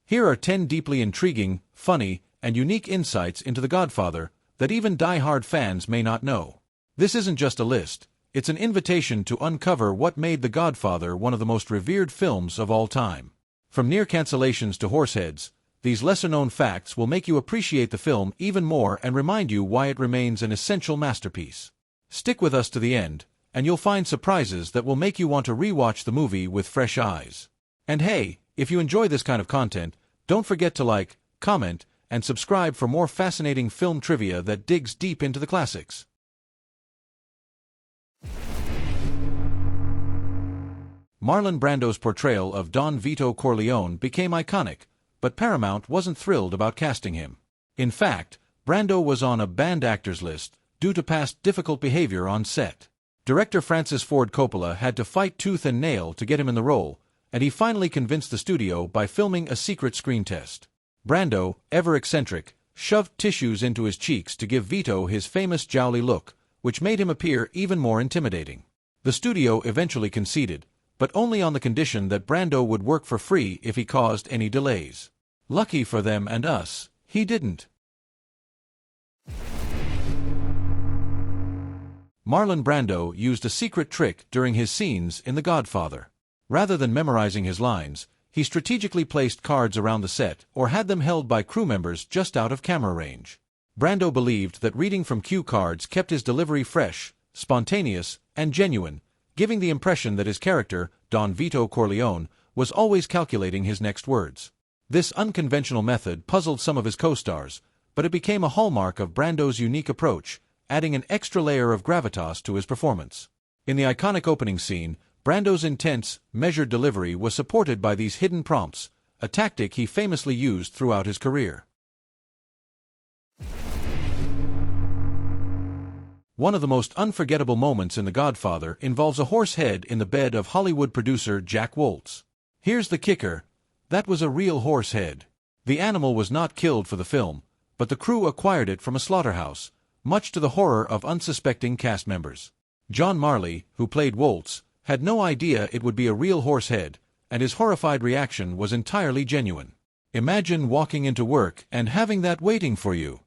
Here are 10 deeply intriguing, funny, and unique insights into The Godfather that even die-hard fans may not know. This isn't just a list, it's an invitation to uncover what made The Godfather one of the most revered films of all time. From near cancellations to horseheads, these lesser-known facts will make you appreciate the film even more and remind you why it remains an essential masterpiece. Stick with us to the end, and you'll find surprises that will make you want to rewatch the movie with fresh eyes. And hey, if you enjoy this kind of content, don't forget to like, comment, and subscribe for more fascinating film trivia that digs deep into the classics. Marlon Brando's portrayal of Don Vito Corleone became iconic, but Paramount wasn't thrilled about casting him. In fact, Brando was on a banned actors list due to past difficult behavior on set. Director Francis Ford Coppola had to fight tooth and nail to get him in the role, and he finally convinced the studio by filming a secret screen test. Brando, ever eccentric, shoved tissues into his cheeks to give Vito his famous jowly look, which made him appear even more intimidating. The studio eventually conceded, but only on the condition that Brando would work for free if he caused any delays. Lucky for them and us, he didn't. Marlon Brando used a secret trick during his scenes in The Godfather. Rather than memorizing his lines, he strategically placed cards around the set or had them held by crew members just out of camera range. Brando believed that reading from cue cards kept his delivery fresh, spontaneous, and genuine, giving the impression that his character, Don Vito Corleone, was always calculating his next words. This unconventional method puzzled some of his co-stars, but it became a hallmark of Brando's unique approach, adding an extra layer of gravitas to his performance. In the iconic opening scene, Brando's intense, measured delivery was supported by these hidden prompts, a tactic he famously used throughout his career. One of the most unforgettable moments in The Godfather involves a horse head in the bed of Hollywood producer Jack Woltz. Here's the kicker: that was a real horse head. The animal was not killed for the film, but the crew acquired it from a slaughterhouse, much to the horror of unsuspecting cast members. John Marley, who played Woltz, had no idea it would be a real horse head, and his horrified reaction was entirely genuine. Imagine walking into work and having that waiting for you.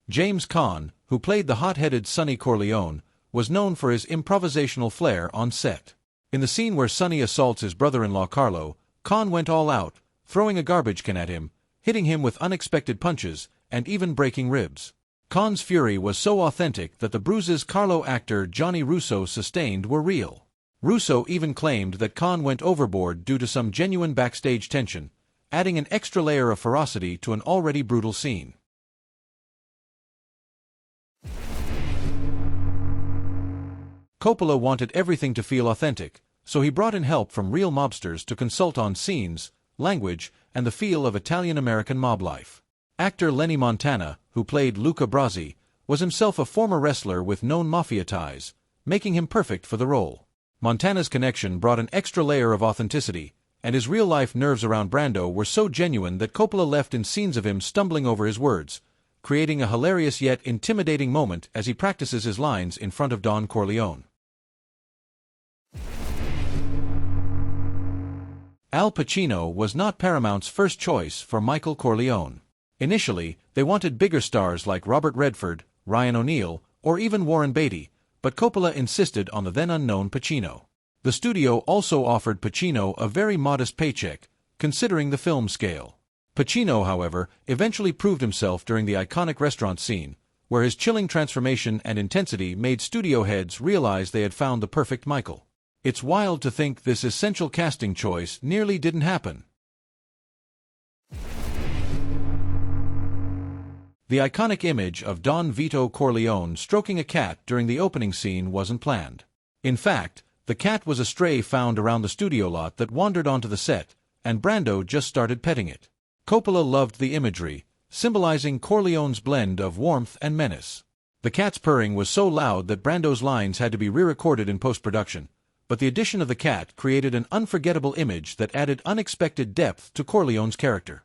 James Caan, who played the hot-headed Sonny Corleone, was known for his improvisational flair on set. In the scene where Sonny assaults his brother-in-law Carlo, Caan went all out, throwing a garbage can at him, hitting him with unexpected punches, and even breaking ribs. Caan's fury was so authentic that the bruises Carlo actor Johnny Russo sustained were real. Russo even claimed that Caan went overboard due to some genuine backstage tension, adding an extra layer of ferocity to an already brutal scene. Coppola wanted everything to feel authentic, so he brought in help from real mobsters to consult on scenes, language, and the feel of Italian-American mob life. Actor Lenny Montana, who played Luca Brasi, was himself a former wrestler with known mafia ties, making him perfect for the role. Montana's connection brought an extra layer of authenticity, and his real-life nerves around Brando were so genuine that Coppola left in scenes of him stumbling over his words, creating a hilarious yet intimidating moment as he practices his lines in front of Don Corleone. Al Pacino was not Paramount's first choice for Michael Corleone. Initially, they wanted bigger stars like Robert Redford, Ryan O'Neal, or even Warren Beatty, but Coppola insisted on the then-unknown Pacino. The studio also offered Pacino a very modest paycheck, considering the film scale. Pacino, however, eventually proved himself during the iconic restaurant scene, where his chilling transformation and intensity made studio heads realize they had found the perfect Michael. It's wild to think this essential casting choice nearly didn't happen. The iconic image of Don Vito Corleone stroking a cat during the opening scene wasn't planned. In fact, the cat was a stray found around the studio lot that wandered onto the set, and Brando just started petting it. Coppola loved the imagery, symbolizing Corleone's blend of warmth and menace. The cat's purring was so loud that Brando's lines had to be re-recorded in post-production, but the addition of the cat created an unforgettable image that added unexpected depth to Corleone's character.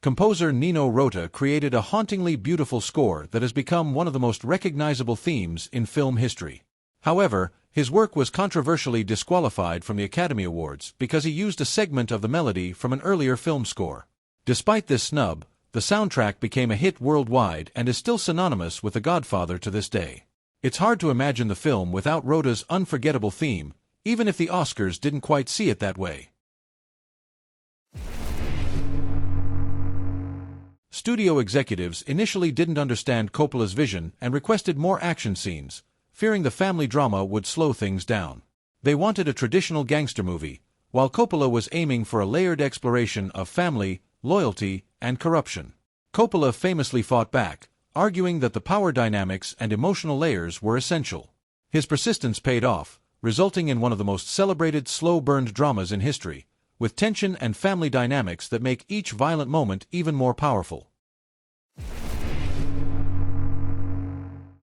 Composer Nino Rota created a hauntingly beautiful score that has become one of the most recognizable themes in film history. However, his work was controversially disqualified from the Academy Awards because he used a segment of the melody from an earlier film score. Despite this snub, the soundtrack became a hit worldwide and is still synonymous with The Godfather to this day. It's hard to imagine the film without Rota's unforgettable theme, even if the Oscars didn't quite see it that way. Studio executives initially didn't understand Coppola's vision and requested more action scenes, fearing the family drama would slow things down. They wanted a traditional gangster movie, while Coppola was aiming for a layered exploration of family, loyalty, and corruption. Coppola famously fought back, arguing that the power dynamics and emotional layers were essential. His persistence paid off, resulting in one of the most celebrated slow-burned dramas in history, with tension and family dynamics that make each violent moment even more powerful.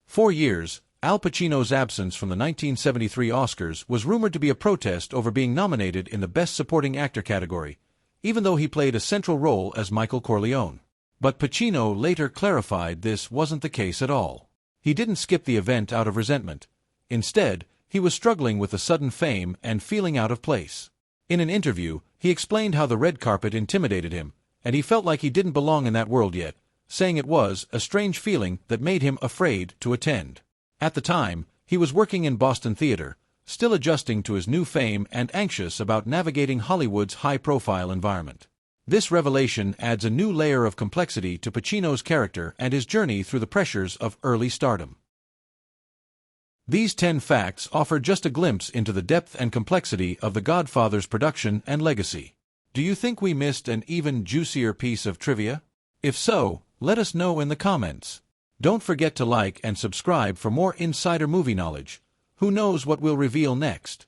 For years, Al Pacino's absence from the 1973 Oscars was rumored to be a protest over being nominated in the Best Supporting Actor category, even though he played a central role as Michael Corleone. But Pacino later clarified this wasn't the case at all. He didn't skip the event out of resentment. Instead, he was struggling with the sudden fame and feeling out of place. In an interview, he explained how the red carpet intimidated him, and he felt like he didn't belong in that world yet, saying it was a strange feeling that made him afraid to attend. At the time, he was working in Boston theater, still adjusting to his new fame and anxious about navigating Hollywood's high-profile environment. This revelation adds a new layer of complexity to Pacino's character and his journey through the pressures of early stardom. These 10 facts offer just a glimpse into the depth and complexity of The Godfather's production and legacy. Do you think we missed an even juicier piece of trivia? If so, let us know in the comments. Don't forget to like and subscribe for more insider movie knowledge. Who knows what we'll reveal next?